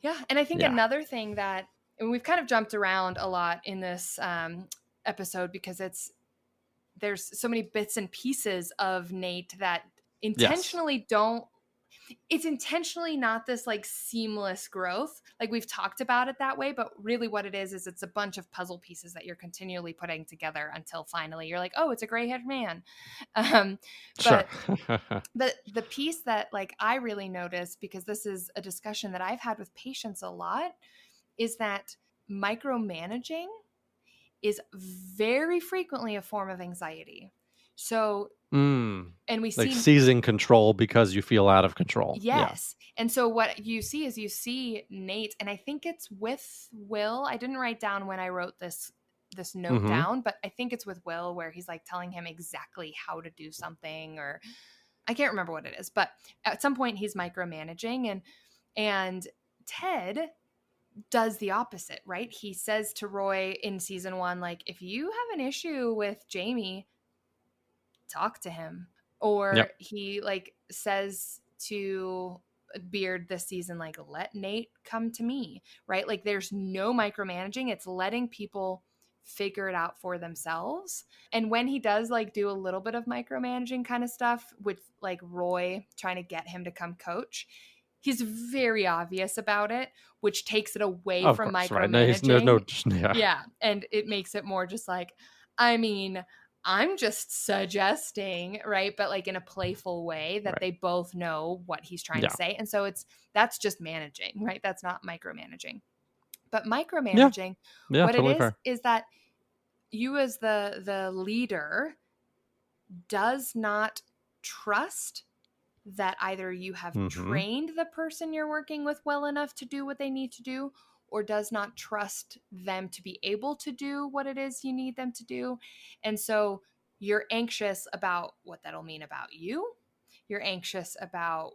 yeah, and I think yeah. another thing that, and we've kind of jumped around a lot in this episode because there's so many bits and pieces of Nate that intentionally it's intentionally not this like seamless growth. Like we've talked about it that way, but really what it is it's a bunch of puzzle pieces that you're continually putting together until finally you're like, oh, it's a gray-haired man. But the piece that like I really noticed, because this is a discussion that I've had with patients a lot, is that micromanaging is very frequently a form of anxiety. So and we like see seizing control because you feel out of control. Yes. Yeah. And so what you see Nate, and I think it's with Will. I didn't write down when I wrote this note down, but I think it's with Will where he's like telling him exactly how to do something, or I can't remember what it is, but at some point he's micromanaging, and Ted does the opposite, right? He says to Roy in season 1, like, if you have an issue with Jamie, talk to him. Or he like says to Beard this season, like, let Nate come to me, right? Like there's no micromanaging. It's letting people figure it out for themselves. And when he does like do a little bit of micromanaging kind of stuff with like Roy trying to get him to come coach, he's very obvious about it, which takes it away from micromanaging. Right? Yeah. And it makes it more just like, I mean, I'm just suggesting, right? But like in a playful way that they both know what he's trying to say. And so that's just managing, right? That's not micromanaging. But micromanaging, what totally it is that you as the leader does not trust that either you have trained the person you're working with well enough to do what they need to do, or does not trust them to be able to do what it is you need them to do. And so you're anxious about what that'll mean about you. You're anxious about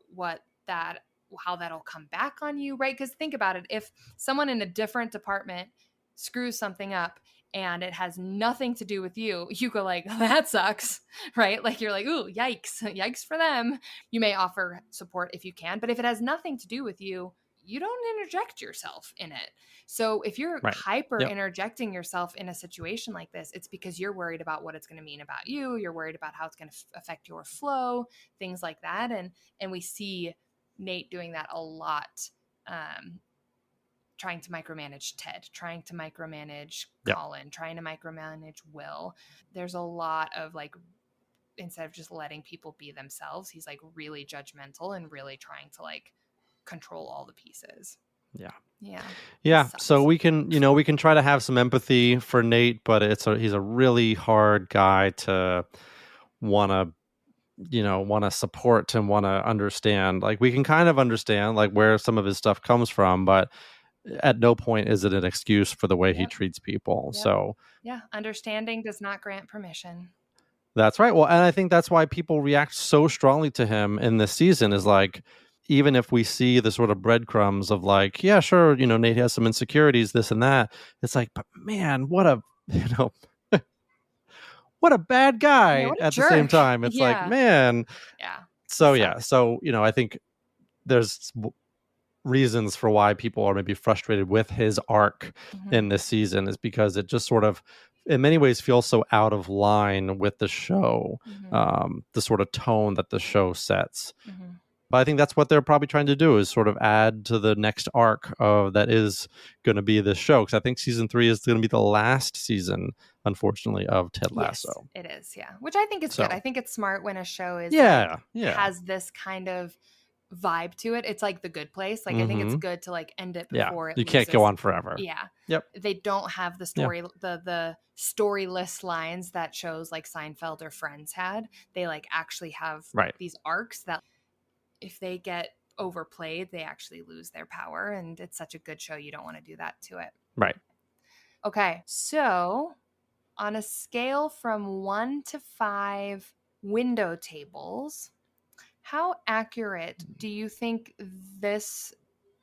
how that'll come back on you, right? Because think about it. If someone in a different department screws something up and it has nothing to do with you, you go like, that sucks, right? Like you're like, ooh, yikes for them. You may offer support if you can, but if it has nothing to do with you, you don't interject yourself in it. So if you're hyper interjecting yourself in a situation like this, it's because you're worried about what it's going to mean about you. You're worried about how it's going to affect your flow, things like that. And we see Nate doing that a lot, trying to micromanage Ted, trying to micromanage Yep. Colin, trying to micromanage Will. There's a lot of like, instead of just letting people be themselves, he's like really judgmental and really trying to like control all the pieces. Yeah. Yeah. Yeah. So we can, we can try to have some empathy for Nate, but he's a really hard guy to want to support and want to understand. Like, we can kind of understand like where some of his stuff comes from, but at no point is it an excuse for the way he treats people. Yep. So yeah, understanding does not grant permission. that's right. Well, and I think that's why people react so strongly to him in this season, is like, even if we see the sort of breadcrumbs of like, yeah, sure, Nate has some insecurities, this and that, it's like, but man, what a, what a bad guy. Yeah, what a At the same jerk. time, it's like, Yeah. man. Yeah. So yeah. So, I think there's reasons for why people are maybe frustrated with his arc in this season, is because it just sort of, in many ways, feels so out of line with the show, the sort of tone that the show sets. But I think that's what they're probably trying to do, is sort of add to the next arc of that is going to be this show. Because I think season 3 is going to be the last season, unfortunately, of Ted Lasso. Yes, it is. Yeah. Which I think is good. I think it's smart when a show is has this kind of vibe to it. It's like The Good Place. Like, I think it's good to like end it before it you can't go on forever. Yeah. Yep. They don't have the story, the storyless lines that shows like Seinfeld or Friends had. They like actually have these arcs that, if they get overplayed, they actually lose their power. And it's such a good show, you don't want to do that to it. Right. Okay. So on a scale from 1 to 5 window tables, how accurate do you think this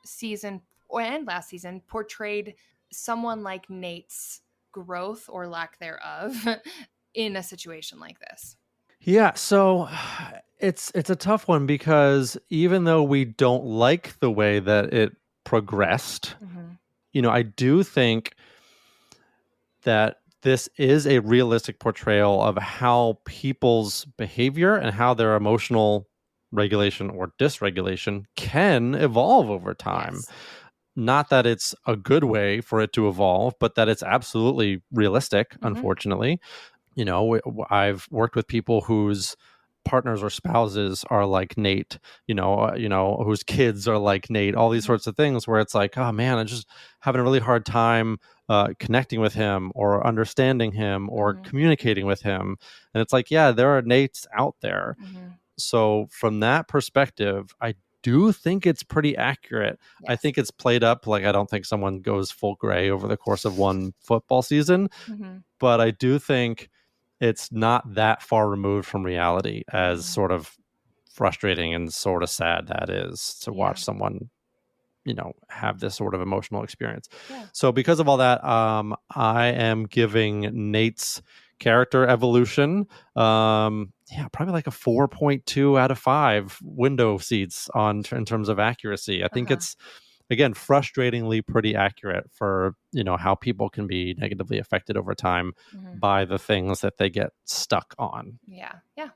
season and last season portrayed someone like Nate's growth or lack thereof in a situation like this? Yeah, so it's a tough one, because even though we don't like the way that it progressed, I do think that this is a realistic portrayal of how people's behavior and how their emotional regulation or dysregulation can evolve over time. Yes. Not that it's a good way for it to evolve, but that it's absolutely realistic, unfortunately. I've worked with people whose partners or spouses are like Nate, whose kids are like Nate, all these sorts of things, where it's like, oh man, I'm just having a really hard time connecting with him or understanding him or communicating with him. And it's like, yeah, there are Nates out there. So from that perspective, I do think it's pretty accurate. Yes. I think it's played up. Like, I don't think someone goes full gray over the course of one football season, but I do think it's not that far removed from reality, as sort of frustrating and sort of sad that is to watch someone, have this sort of emotional experience. Yeah. So because of all that, I am giving Nate's character evolution, probably like a 4.2 out of 5 window seats in terms of accuracy. I think it's, again, frustratingly pretty accurate for, how people can be negatively affected over time by the things that they get stuck on. Yeah. Yeah.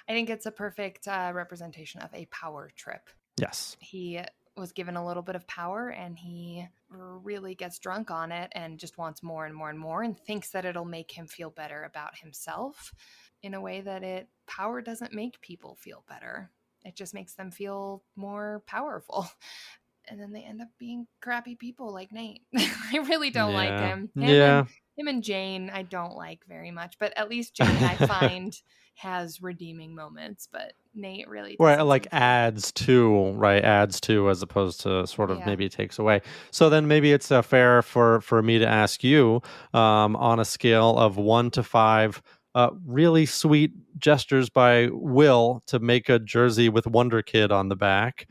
I think it's a perfect representation of a power trip. Yes. He was given a little bit of power and he really gets drunk on it and just wants more and more and more, and thinks that it'll make him feel better about himself, in a way that power doesn't make people feel better. It just makes them feel more powerful. And then they end up being crappy people like Nate. I really don't like him. Him and Jane, I don't like very much. But at least Jane, I find, has redeeming moments. But Nate really doesn't. Right, like adds to, as opposed to sort of maybe takes away. So then maybe it's fair for me to ask you, on a scale of 1 to 5, really sweet gestures by Will to make a jersey with Wonder Kid on the back.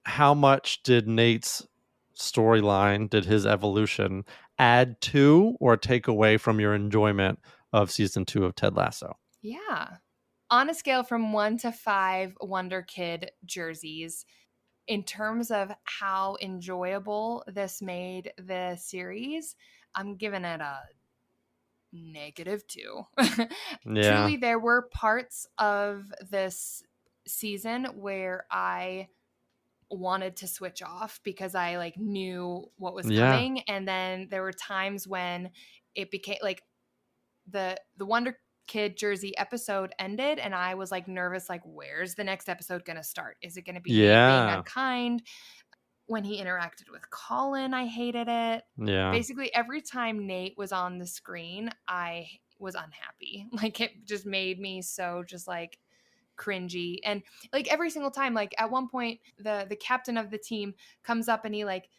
How much did Nate's storyline, did his evolution add to or take away from your enjoyment of season 2 of Ted Lasso? Yeah. On a scale from 1 to 5 Wonder Kid jerseys, in terms of how enjoyable this made the series, I'm giving it a -2. Truly, there were parts of this season where I wanted to switch off because I like knew what was Yeah. coming. And then there were times when it became like the Wonder Kid Jersey episode ended and I was like nervous, like, where's the next episode going to start? Is it going to be Nate being Yeah. unkind? When he interacted with Colin, I hated it. Yeah. Basically, every time Nate was on the screen, I was unhappy. Like, it just made me so just like cringy. And like every single time, like at one point, the captain of the team comes up and he like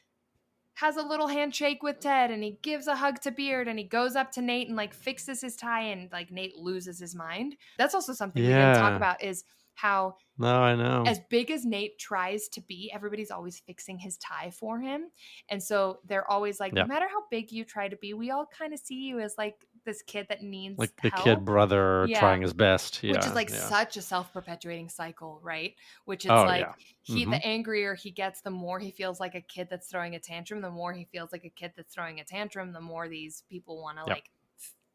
has a little handshake with Ted and he gives a hug to Beard and he goes up to Nate and like fixes his tie and like Nate loses his mind. That's also something we didn't talk about is how No, I know. as big as Nate tries to be, everybody's always fixing his tie for him. And so they're always like, no matter how big you try to be, we all kind of see you as like this kid that needs like the help. kid brother trying his best. Which is like such a self-perpetuating cycle, right? Which it's the angrier he gets, the more he feels like a kid that's throwing a tantrum. The more he feels like a kid that's throwing a tantrum, the more these people want to like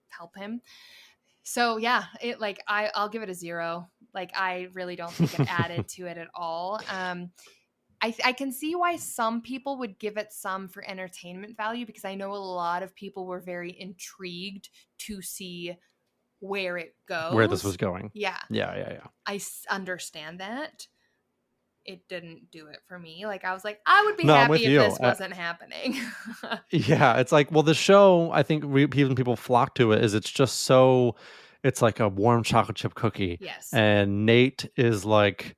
help him. So yeah, it like I'll give it a 0. Like I really don't think it added to it at all. I can see why some people would give it some for entertainment value because I know a lot of people were very intrigued to see where it goes. Where this was going. Yeah. Yeah. I understand that. It didn't do it for me. Like I was like, I would be happy if this wasn't happening. Yeah, it's like, well, the show, I think people flock to it is it's just so, it's like a warm chocolate chip cookie. Yes. And Nate is like,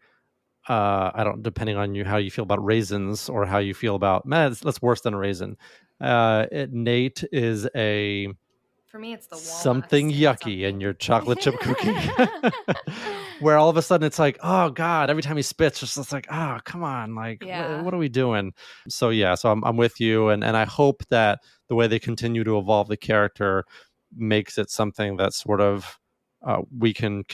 I don't, depending on how you feel about raisins or how you feel about, that's worse than a raisin. Nate is for me, it's the something yucky in your chocolate chip cookie. Where all of a sudden it's like, oh God, every time he spits, it's like, oh, come on. Like, what are we doing? So yeah, so I'm with you. And I hope that the way they continue to evolve the character makes it something that sort of we can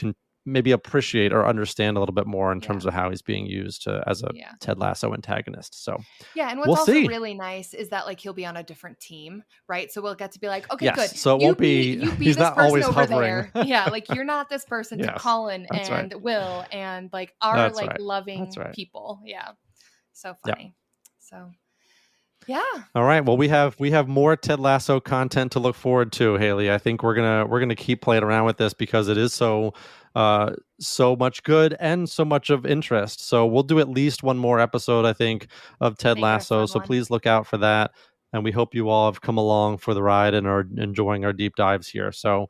maybe appreciate or understand a little bit more in terms of how he's being used as a Ted Lasso antagonist. So and what's also really nice is that like he'll be on a different team, right? So we'll get to be like, okay, good. So it won't be you be he's this not person always over hovering. there. Yeah, like you're not this person to Colin and Will and like our loving people. Yeah. So funny. So yeah. All right. Well, we have more Ted Lasso content to look forward to, Hayley. I think we're gonna keep playing around with this because it is so much good and so much of interest. So we'll do at least one more episode, I think, of Ted Lasso. So please look out for that. And we hope you all have come along for the ride and are enjoying our deep dives here. So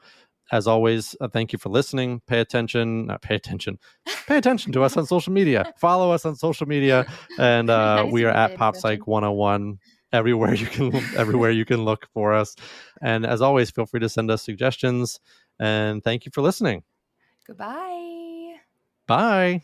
as always, thank you for listening. Pay attention to us on social media. Follow us on social media. And we are at Pop Psych 101 everywhere you can look for us. And as always, feel free to send us suggestions. And thank you for listening. Goodbye. Bye.